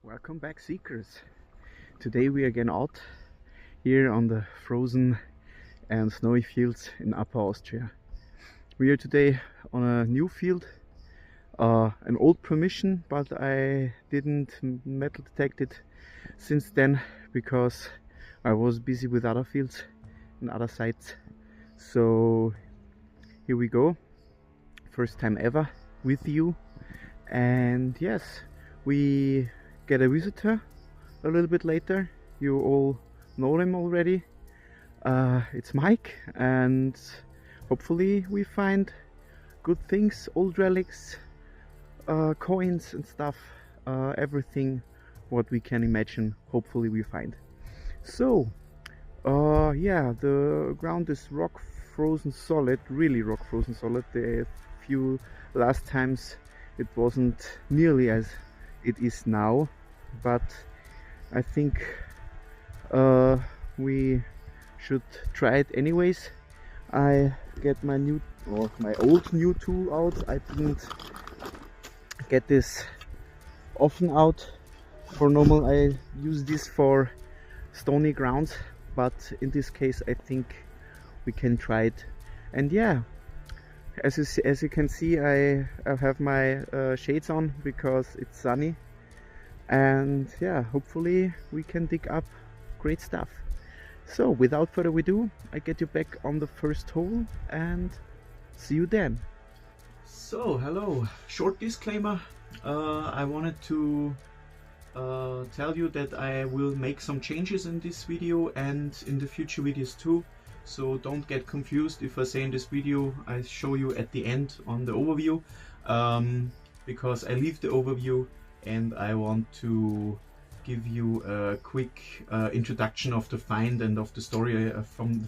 Welcome back, seekers. Today we are again out here on the frozen and snowy fields in Upper Austria. We are today on a new field, an old permission, but I didn't metal detect it since then because I was busy with other fields and other sites. So here we go, first time ever with you. And yes, we get a visitor a little bit later. You all know him already. It's Mike, and hopefully we find good things, old relics, coins and stuff, everything what we can imagine, hopefully we find. So yeah, the ground is rock frozen solid, really rock frozen solid. The few last times it wasn't nearly as it is now, but I think we should try it anyways. I get my new or my old new tool out. I didn't get this often out. For normal I use this for stony grounds, but in this case I think we can try it. And yeah, as you can see, I have my shades on because it's sunny, and yeah, hopefully we can dig up great stuff. So without further ado, I get you back on the first hole and see you then. So hello, short disclaimer. I wanted to tell you that I will make some changes in this video and in the future videos too. So don't get confused if I say in this video I show you at the end on the overview, because I leave the overview and I want to give you a quick introduction of the find and of the story from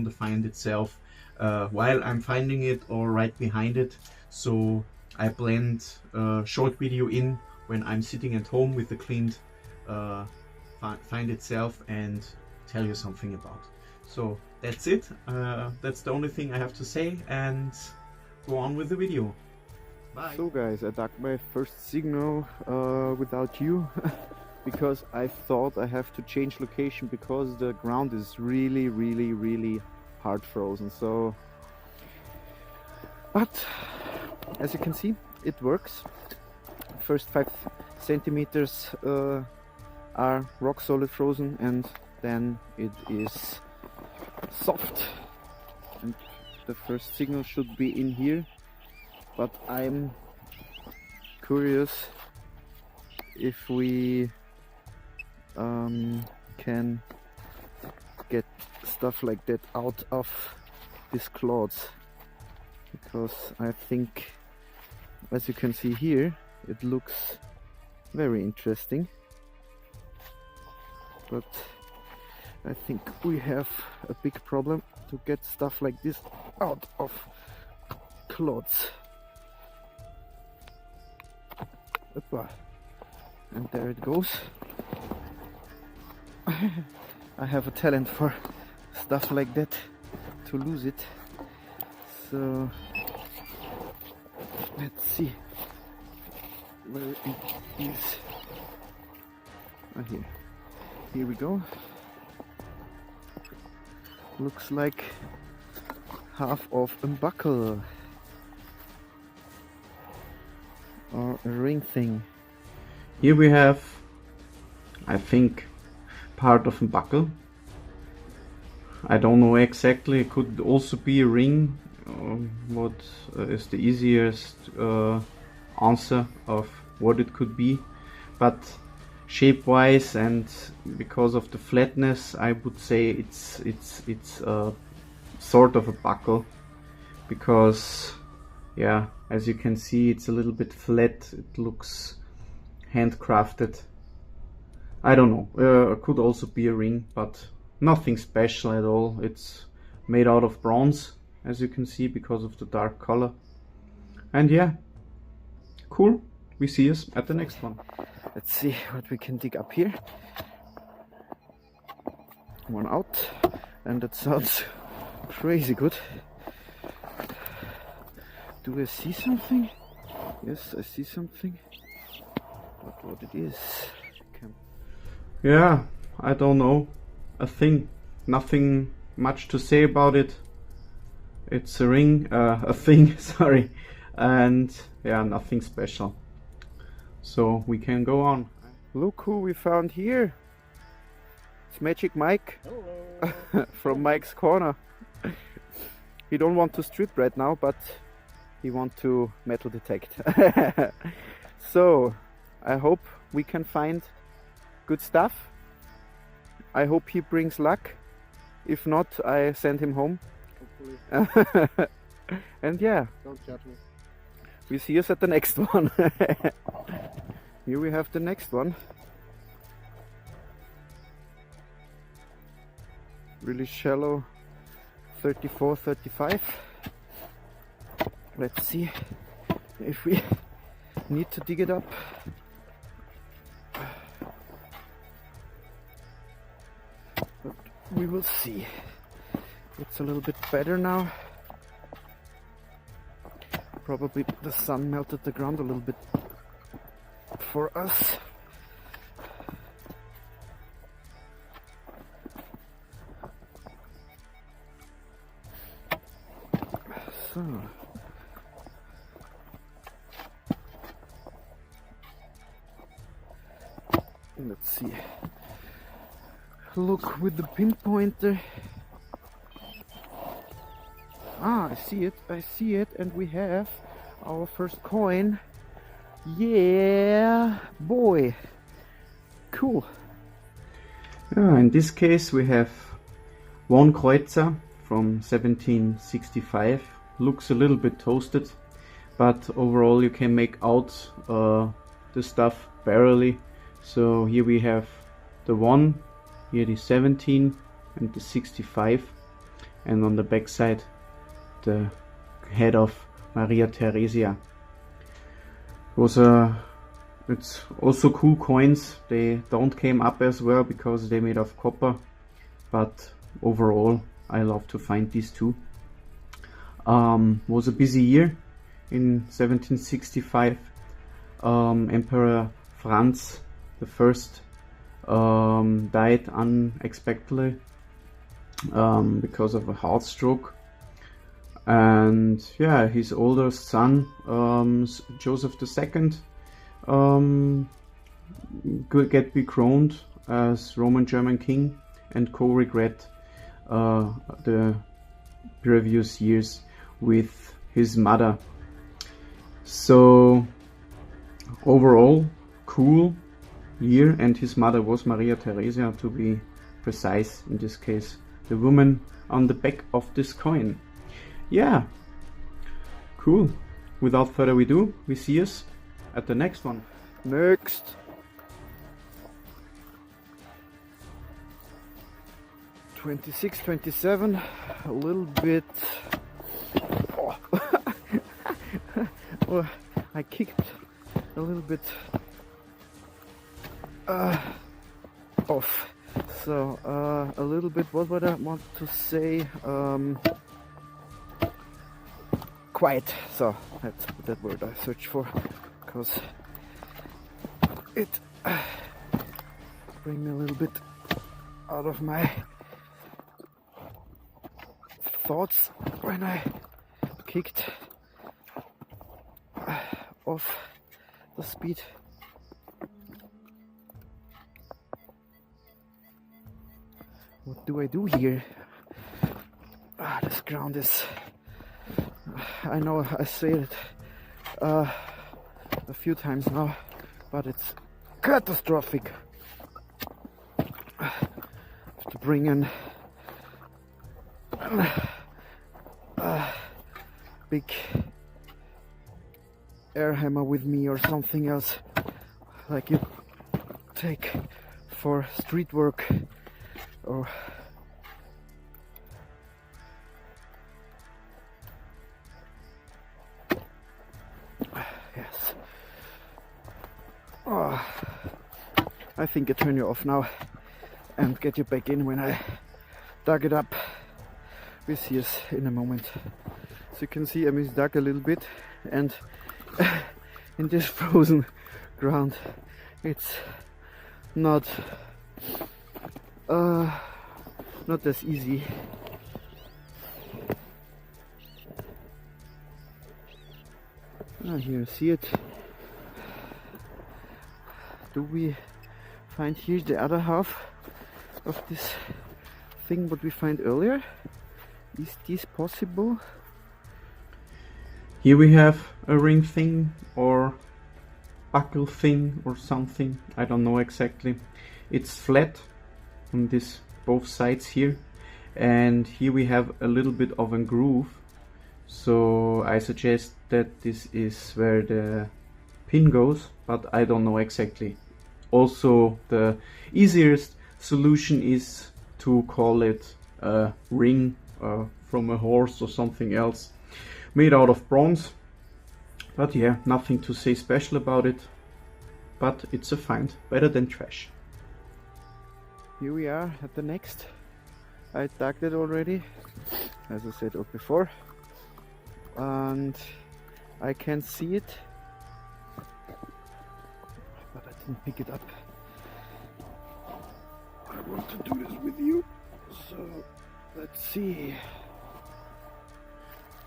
the find itself while I'm finding it or right behind it. So I blend a short video in when I'm sitting at home with the cleaned find itself and tell you something about. So that's it. That's the only thing I have to say, and go on with the video. Bye. So guys, I dug my first signal without you because I thought I have to change location because the ground is really hard frozen. So, but as you can see, it works. First 5 centimeters are rock solid frozen, and then it is soft, and the first signal should be in here, but I'm curious if we can get stuff like that out of these clods, because I think, as you can see here, it looks very interesting, but I think we have a big problem to get stuff like this out of clods. And there it goes. I have a talent for stuff like that, to lose it. So let's see where it is. Here we go. Looks like half of a buckle or a ring thing. Here we have, I think, part of a buckle. I don't know exactly. It could also be a ring. What is the easiest answer of what it could be, but shape-wise and because of the flatness, I would say it's sort of a buckle, because yeah, as you can see, it's a little bit flat. It looks handcrafted. I don't know. It could also be a ring, but nothing special at all. It's made out of bronze, as you can see, because of the dark color. And yeah, cool. We see us at the next one. Let's see what we can dig up here. One out, and that sounds crazy good. Do I see something? Yes, I see something. But what it is? cam. Yeah, I don't know. A thing. Nothing much to say about it. It's a ring, a thing, sorry. And yeah, nothing special. So we can go on. Look who we found here. It's Magic Mike. Hello. From Mike's Corner. He don't want to strip right now, but he want to metal detect. So I hope we can find good stuff. I hope he brings luck. If not, I send him home. Hopefully. And yeah, don't judge me. We see us at the next one. Here we have the next one. Really shallow 34, 35. Let's see if we need to dig it up. But we will see. It's a little bit better now. Probably the sun melted the ground a little bit for us. So let's see. Look with the pinpointer. Ah, I see it, and we have our first coin. Yeah, boy. Cool. Yeah, in this case we have one Kreuzer from 1765. Looks a little bit toasted, but overall you can make out the stuff barely. So here we have the 1, here the 17 and the 65, and on the back side the head of Maria Theresia. It's also cool coins. They don't came up as well because they're made of copper, but overall I love to find these two. Was a busy year in 1765. Emperor Franz I died unexpectedly because of a heart stroke. And yeah, his oldest son, Joseph II, get dethroned as Roman German king and co-regret the previous years with his mother. So overall, cool year, and his mother was Maria Theresia, to be precise in this case, the woman on the back of this coin. Yeah, cool. Without further ado, we see us at the next one. Next. '26, '27, a little bit. Oh. Oh, I kicked a little bit off. So a little bit. What would I want to say? Quiet. So that's that word I search for, because it brings me a little bit out of my thoughts when I kicked off the speed. What do I do here? This ground is, I know I said it a few times now, but it's catastrophic. I have to bring in a big air hammer with me or something else, like you take for street work. Or yes. Oh, I think I turn you off now and get you back in when I dug it up. We see us in a moment. So you can see I misdug a little bit, and in this frozen ground it's not not as easy. Here, see it. Do we find here the other half of this thing what we find earlier? Is this possible? Here we have a ring thing or buckle thing or something, I don't know exactly. It's flat on this both sides here, and here we have a little bit of a groove, so I suggest that this is where the pin goes, but I don't know exactly. Also, the easiest solution is to call it a ring from a horse or something else made out of bronze. But yeah, nothing to say special about it, but it's a find, better than trash. Here we are at the next. I tagged it already, as I said before, and I can see it, but I didn't pick it up. I want to do this with you, so let's see.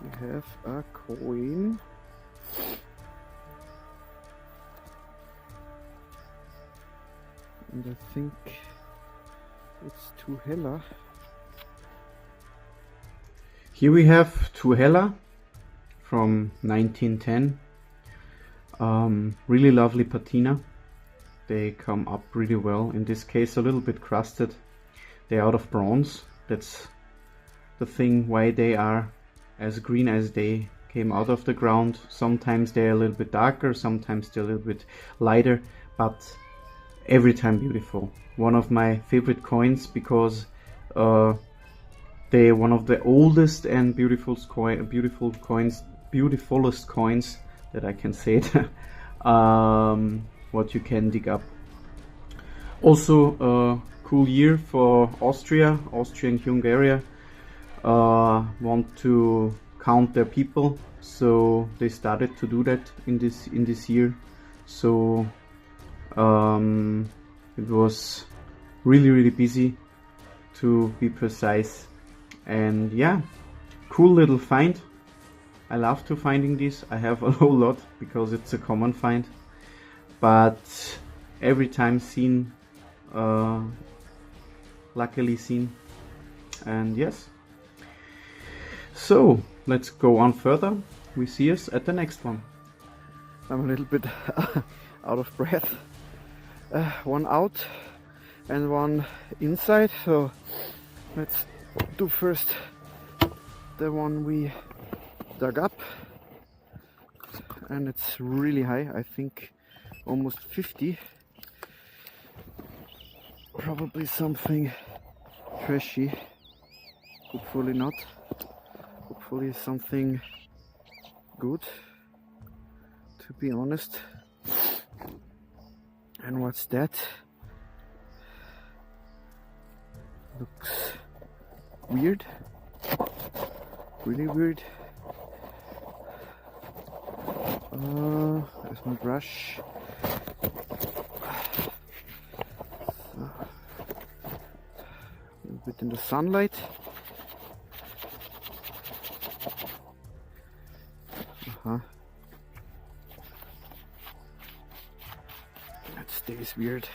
We have a coin. And I think it's 2 Hella. Here we have 2 Hella from 1910. Really lovely patina. They come up really well. In this case, a little bit crusted. They're out of bronze. That's the thing why they are as green as they came out of the ground. Sometimes they're a little bit darker, sometimes they're a little bit lighter, but every time beautiful. One of my favorite coins because they're one of the oldest and beautifulest coins that I can say it. What you can dig up. Also a cool year for Austria and Hungary. Want to count their people, so they started to do that in this year. So it was really busy, to be precise. And yeah, cool little find. I love to finding this. I have a whole lot because it's a common find, but every time seen, luckily seen. And yes, so let's go on further. We see us at the next one. I'm a little bit out of breath. One out and one inside, so let's do first the one we dug up, and it's really high, I think almost 50. Probably something trashy, hopefully not, hopefully something good, to be honest. And what's that? Looks weird, really weird. There's my brush. A little bit in the sunlight. That stays weird.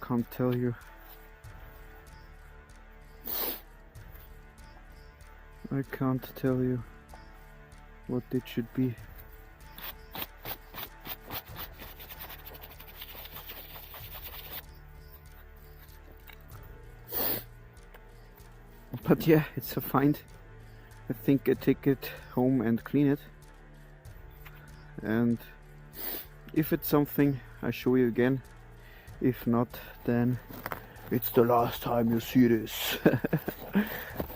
Can't tell you. I can't tell you what it should be. But yeah, it's a find. I think I take it home and clean it. And if it's something, I show you again. If not, then it's the last time you see this.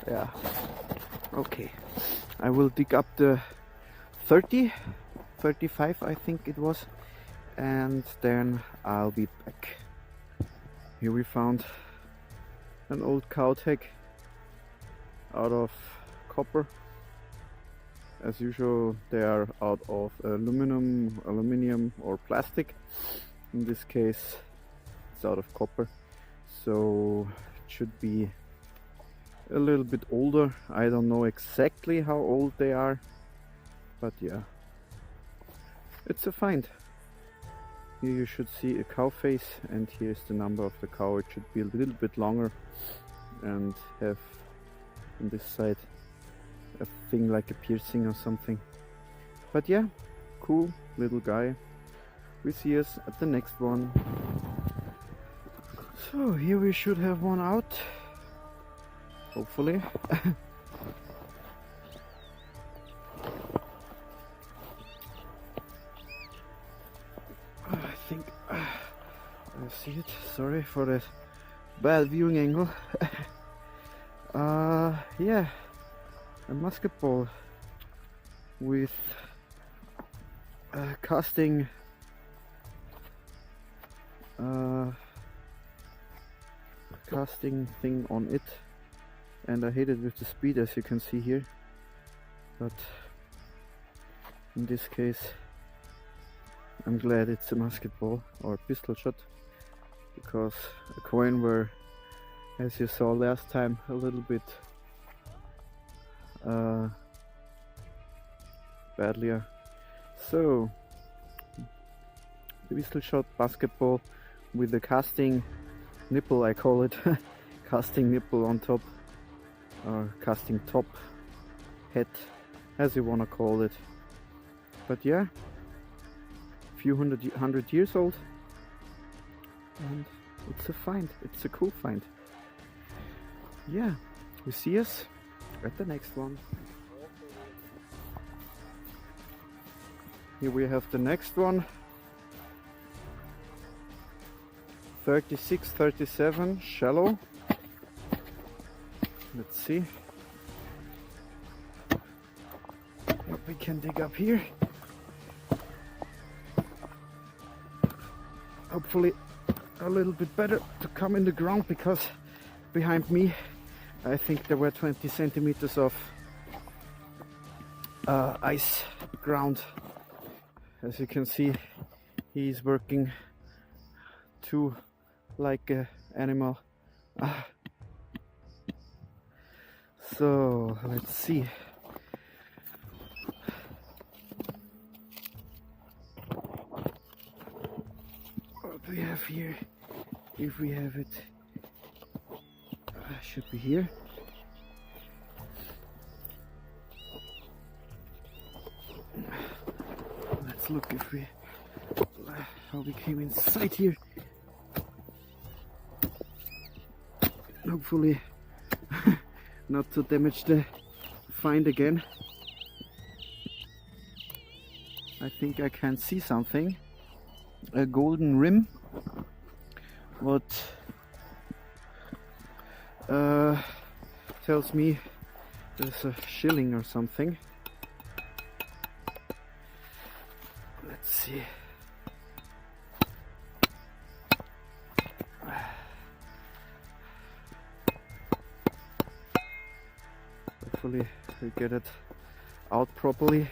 Yeah. Okay. I will dig up the 35 I think it was, and then I'll be back. Here we found an old cow tag out of copper. As usual, they are out of aluminium or plastic. In this case, it's out of copper, so it should be a little bit older. I don't know exactly how old they are, but yeah, it's a find. Here you should see a cow face, and here's the number of the cow. It should be a little bit longer and have on this side a thing like a piercing or something. But yeah, cool little guy. We see us at the next one. So here we should have one out, hopefully. I think I see it. Sorry for that bad viewing angle. Yeah, a musket ball with a casting thing on it, and I hit it with the speed, as you can see here, but in this case I'm glad it's a musket ball or a pistol shot, because a coin were, as you saw last time, a little bit badlier. So the pistol shot basketball with the casting nipple, I call it, casting nipple on top, or casting top, head, as you wanna call it. But yeah, few hundred years old, and it's a find. It's a cool find. Yeah, we see us at the next one. Here we have the next one. 36, 37, shallow. Let's see what we can dig up here. Hopefully a little bit better to come in the ground, because behind me I think there were 20 centimeters of ice ground. As you can see, he's working too like an animal. So let's see. What do we have here? If we have it, should be here. Let's look if we how we came inside here. Hopefully not to damage the find again. I think I can see something. A golden rim. What tells me there's a shilling or something. Let's see. Hopefully we get it out properly.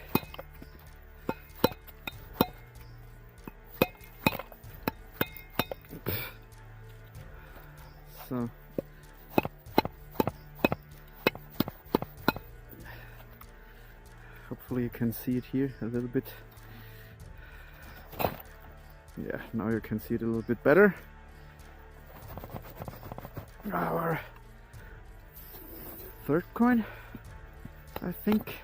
So hopefully you can see it here a little bit. Yeah, now you can see it a little bit better. Our third coin, I think.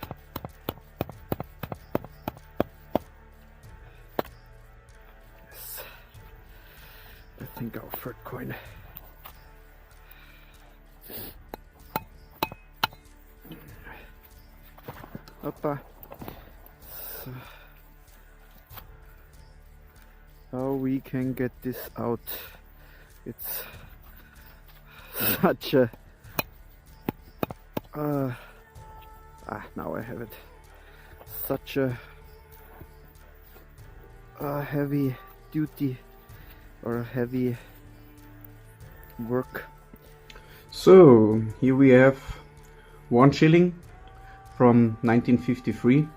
Yes, I think our third coin. Oppa. So, how we can get this out? It's such a now I have it. Such a heavy duty or a heavy work. So here we have 1 shilling, from 1953.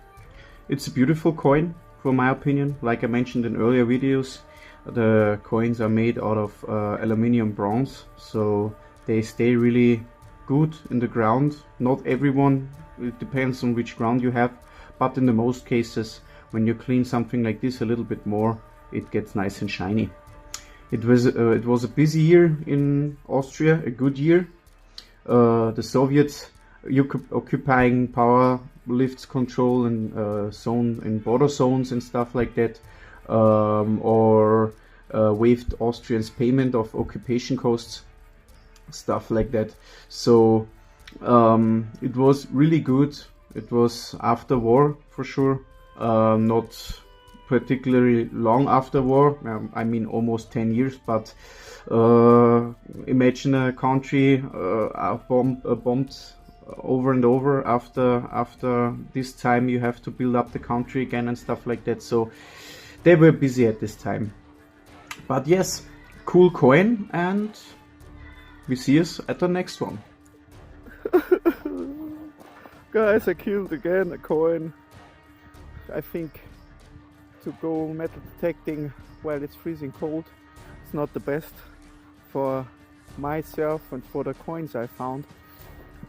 It's a beautiful coin, for my opinion. Like I mentioned in earlier videos, the coins are made out of aluminium bronze, so they stay really good in the ground. Not everyone, it depends on which ground you have, but in the most cases, when you clean something like this a little bit more, it gets nice and shiny. It was a busy year in Austria, a good year. The Soviets occupying power, lifts control and zone in border zones and stuff like that, or waived Austrians' payment of occupation costs, stuff like that. So it was really good. It was after war for sure, not particularly long after war. I mean almost 10 years, but imagine a country bombed over and over. After this time you have to build up the country again and stuff like that, so they were busy at this time. But yes, cool coin, and we see us at the next one. Guys, I killed again a coin. I think to go metal detecting while it's freezing cold, it's not the best for myself and for the coins I found,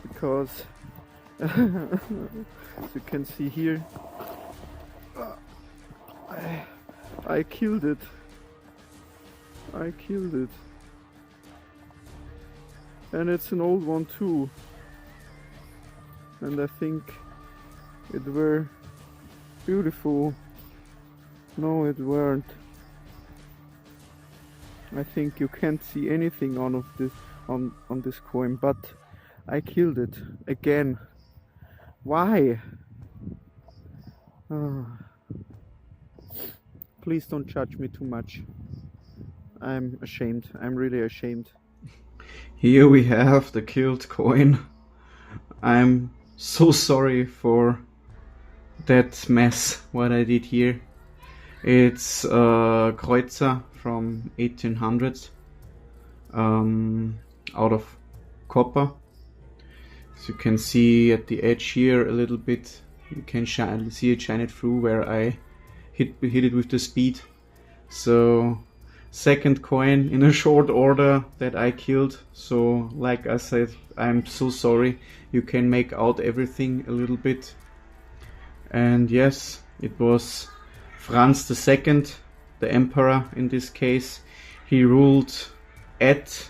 because as you can see here, I killed it. And it's an old one too, and I think it were beautiful. No, it weren't. I think you can't see anything on this coin, but I killed it again. Why? Please don't judge me too much. I'm ashamed. I'm really ashamed. Here we have the killed coin. I'm so sorry for that mess what I did here. It's a Kreuzer from 1800s, out of copper. As you can see at the edge here a little bit, you can see it shine it through where I hit it with the speed. So second coin in a short order that I killed. So like I said, I'm so sorry. You can make out everything a little bit. And yes, it was Franz II, the emperor in this case. He ruled at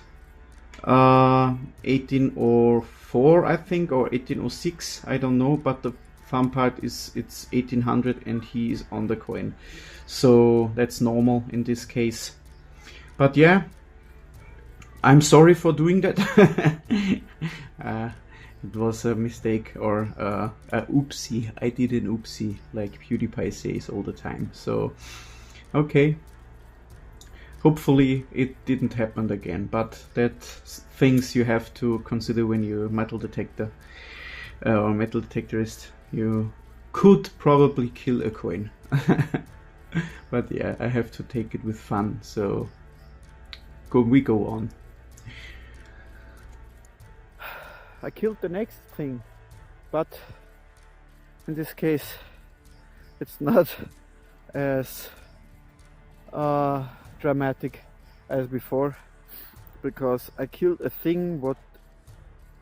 1804, I think, or 1806, I don't know, but the fun part is it's 1800 and he is on the coin. So that's normal in this case. But yeah, I'm sorry for doing that. It was a mistake, or a oopsie. I did an oopsie, like PewDiePie says all the time. So, okay. Hopefully it didn't happen again, but that's things you have to consider when you metal detector or metal detectorist. You could probably kill a coin. But yeah, I have to take it with fun, so we go on. I killed the next thing, but in this case it's not as dramatic as before, because I killed a thing what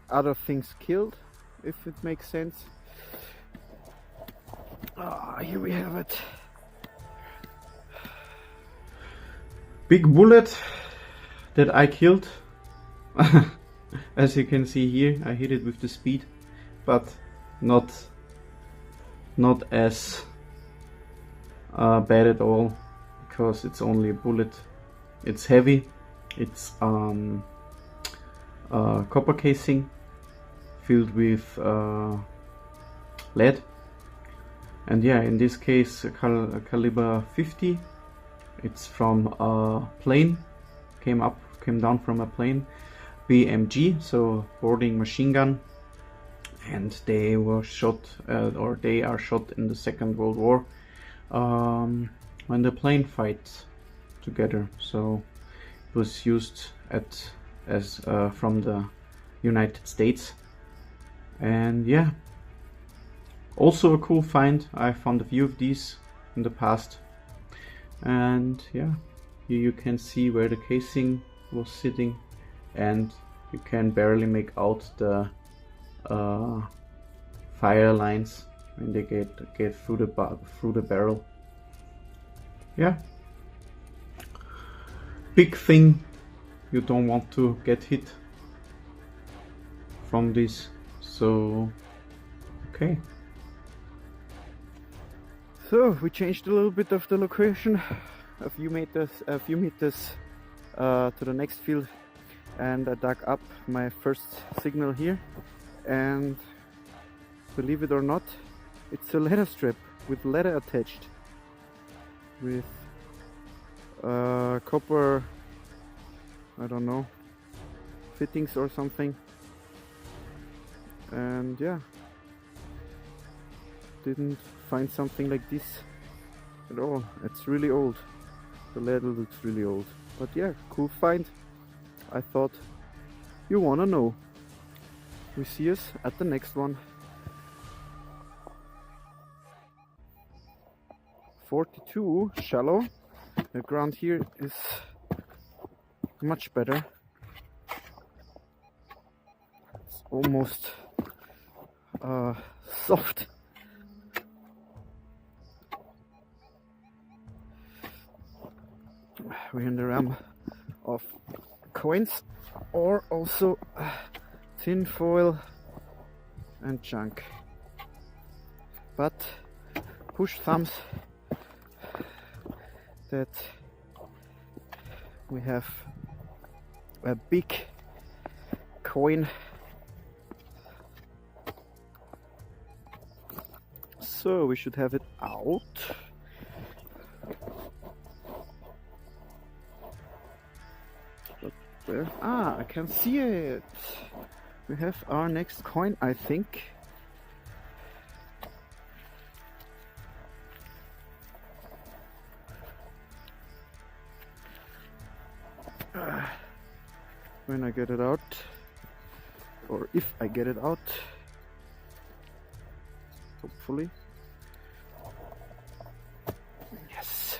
other things killed, if it makes sense. Here we have it. Big bullet that I killed. As you can see here, I hit it with the speed, but not as bad at all, because it's only a bullet. It's heavy. It's copper casing filled with lead, and yeah, in this case a caliber 50. It's from a plane, came down from a plane. BMG, so boarding machine gun, and they were shot, or they are shot in the Second World War, when the plane fights together. So it was used from the United States, and yeah, Also a cool find. I found a few of these in the past. And yeah, here you can see where the casing was sitting, and you can barely make out the fire lines when they get through the barrel. Yeah, big thing. You don't want to get hit from this. So okay. So we changed a little bit of the location, a few meters to the next field, and I dug up my first signal here, and believe it or not, it's a leather strap with leather attached with copper, I don't know, fittings or something. And yeah, didn't find something like this at all. It's really old. The leather looks really old, but yeah, cool find. I thought you wanna know. We see us at the next one. 42 shallow. The ground here is much better. It's almost soft. We're in the realm of coins, or also tin foil and junk. But push thumbs that we have a big coin. So we should have it out. But where? Ah, I can see it. We have our next coin, I think. When I get it out, or if I get it out, hopefully. Yes,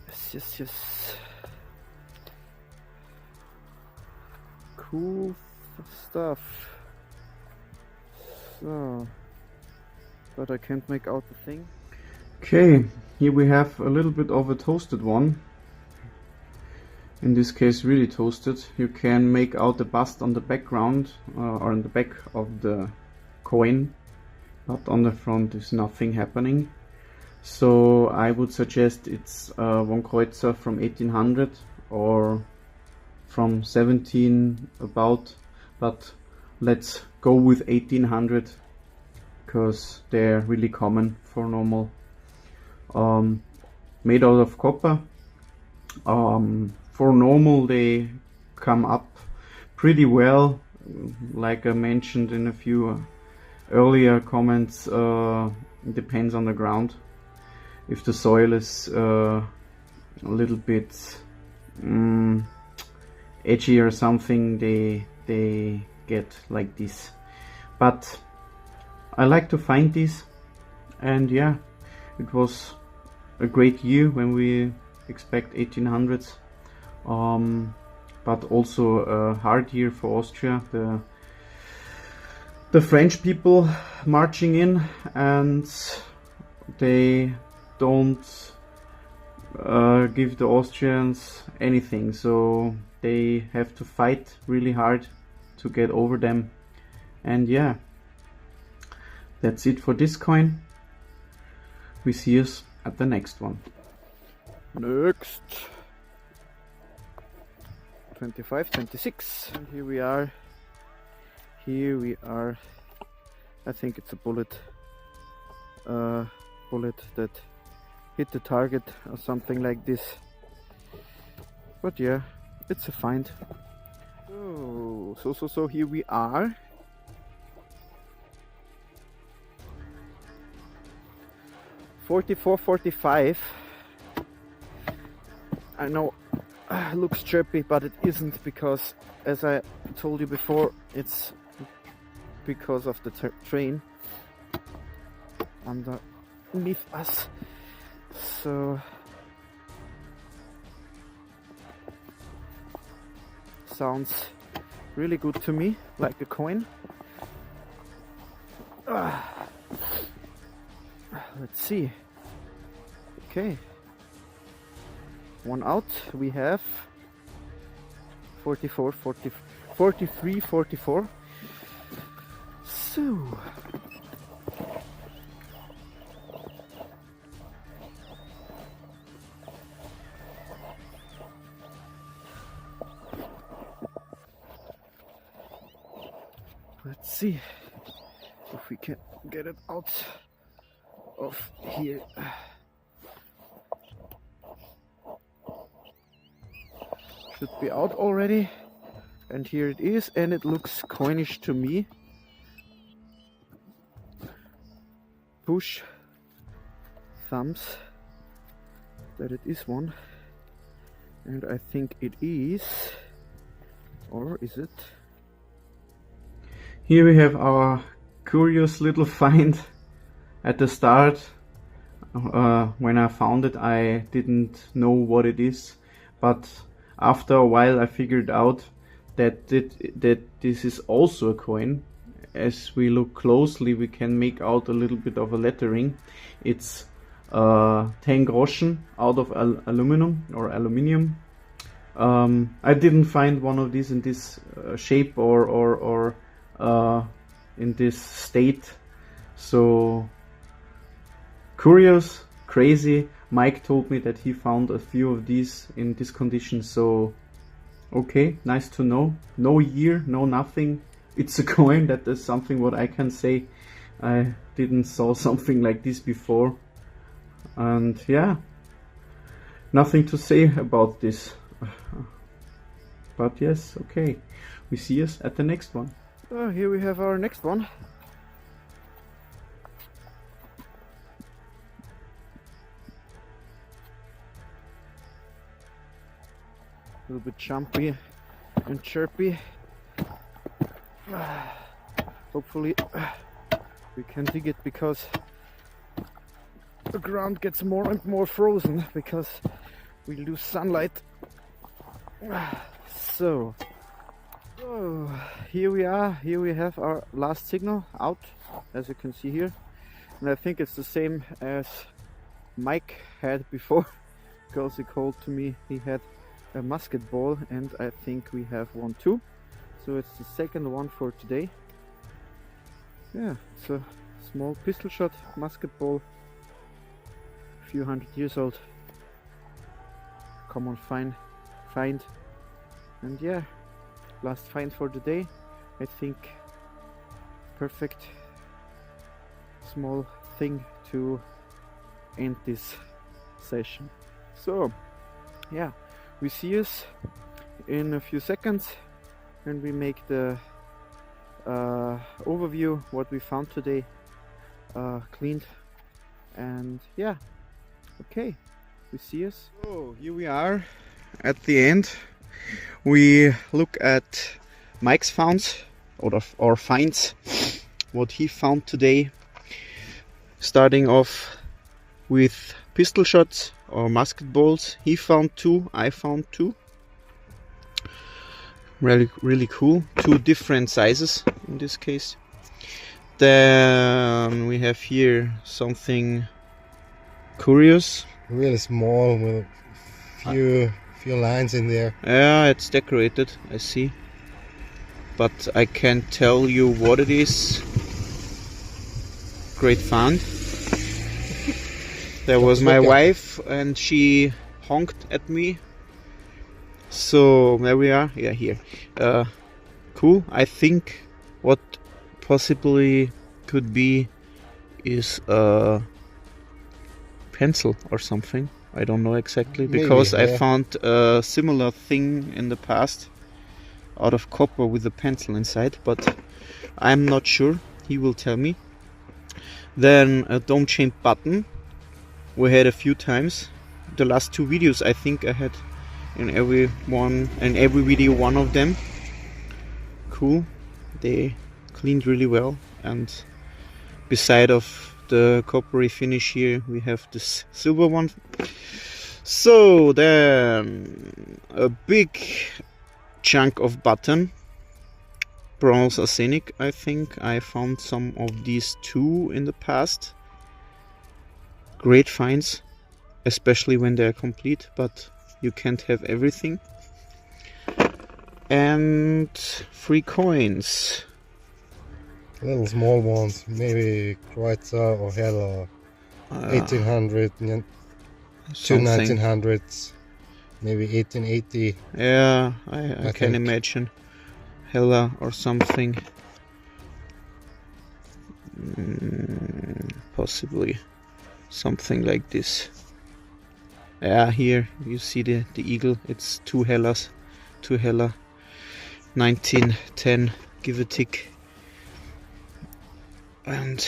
yes, yes, yes. Cool stuff. So, but I can't make out the thing. Okay, here we have a little bit of a toasted one. In this case really toasted. You can make out the bust on the background or on the back of the coin, but on the front is nothing happening. So I would suggest it's one Kreuzer from 1800 or from 17 about, but let's go with 1800 because they're really common for normal. Made out of copper. For normal they come up pretty well, like I mentioned in a few earlier comments. It depends on the ground. If the soil is a little bit edgy or something, they get like this. But I like to find these, and yeah, it was a great year when we expect 1800s. But also a hard year for Austria. The French people marching in, and they don't give the Austrians anything, so they have to fight really hard to get over them. And yeah, that's it for this coin. We see us at the next one. Next 25, 26. And here we are. Here we are. I think it's a bullet that hit the target or something like this. But yeah, it's a find. So here we are. $44.45. I know looks chirpy, but it isn't, because as I told you before, it's because of the train. underneath us. So sounds really good to me, like a coin. Let's see. Okay, one out. We have 44, 40, 43, 44. So let's see if we can get it out of here. Should be out already, and here it is, and it looks coinish to me. Push thumbs that it is one, and I think it is, or is it? Here we have our curious little find. At the start, when I found it, I didn't know what it is, but after a while I figured out that this is also a coin. As we look closely, we can make out a little bit of a lettering. It's 10 groschen out of aluminum or aluminium. I didn't find one of these in this shape or in this state, so curious, crazy. Mike told me that he found a few of these in this condition, so okay, nice to know. No year, no nothing. It's a coin. That is something what I can say. I didn't saw something like this before, and yeah, nothing to say about this. But yes, okay, we see us at the next one. Oh, here we have our next one. A little bit jumpy and chirpy. Hopefully we can dig it, because the ground gets more and more frozen because we lose sunlight. So here we are. Here we have our last signal out, as you can see here, and I think it's the same as Mike had before, because he called to me he had a musket ball, and I think we have one too. So it's the second one for today. Yeah, it's a small pistol shot musket ball, a few hundred years old. Common find, and yeah, last find for the day. I think perfect small thing to end this session. So yeah, we see us in a few seconds, and we make the overview what we found today, cleaned, and yeah, okay, we see us. So here we are at the end. We look at Mike's finds or finds, what he found today, starting off with pistol shots or musket balls. He found two, I found two. Really cool. Two different sizes in this case. Then we have here something curious. Really small with a few lines in there. Yeah, it's decorated, I see. But I can't tell you what it is. Great find. There was my wife, and she honked at me. So there we are. Yeah, here. Cool. I think what possibly could be is a pencil or something. I don't know exactly, because maybe, yeah. I found a similar thing in the past out of copper with a pencil inside, but I'm not sure. He will tell me. Then a dome chain button. We had a few times. The last two videos, I think I had in every video one of them. Cool. They cleaned really well, and beside of the coppery finish here, we have this silver one. So then a big chunk of button, bronze arsenic. I think I found some of these too in the past. Great finds, especially when they're complete, but you can't have everything. And 3 coins. Little small ones, maybe Kreutzer or Heller, 1800 to Something. 1900s, maybe 1880. Yeah, I can think. imagine. Hella or something. Possibly something like this. Yeah, here you see the eagle. It's 2 Hellas. 2 Hella. 1910, give a tick. And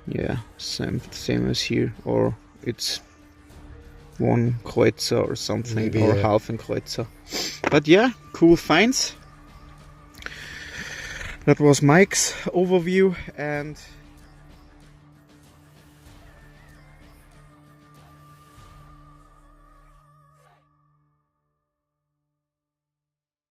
yeah, same as here, or it's 1 Kreutzer or something, Maybe, or yeah. half a Kreutzer. But yeah, cool finds. That was Mike's overview, and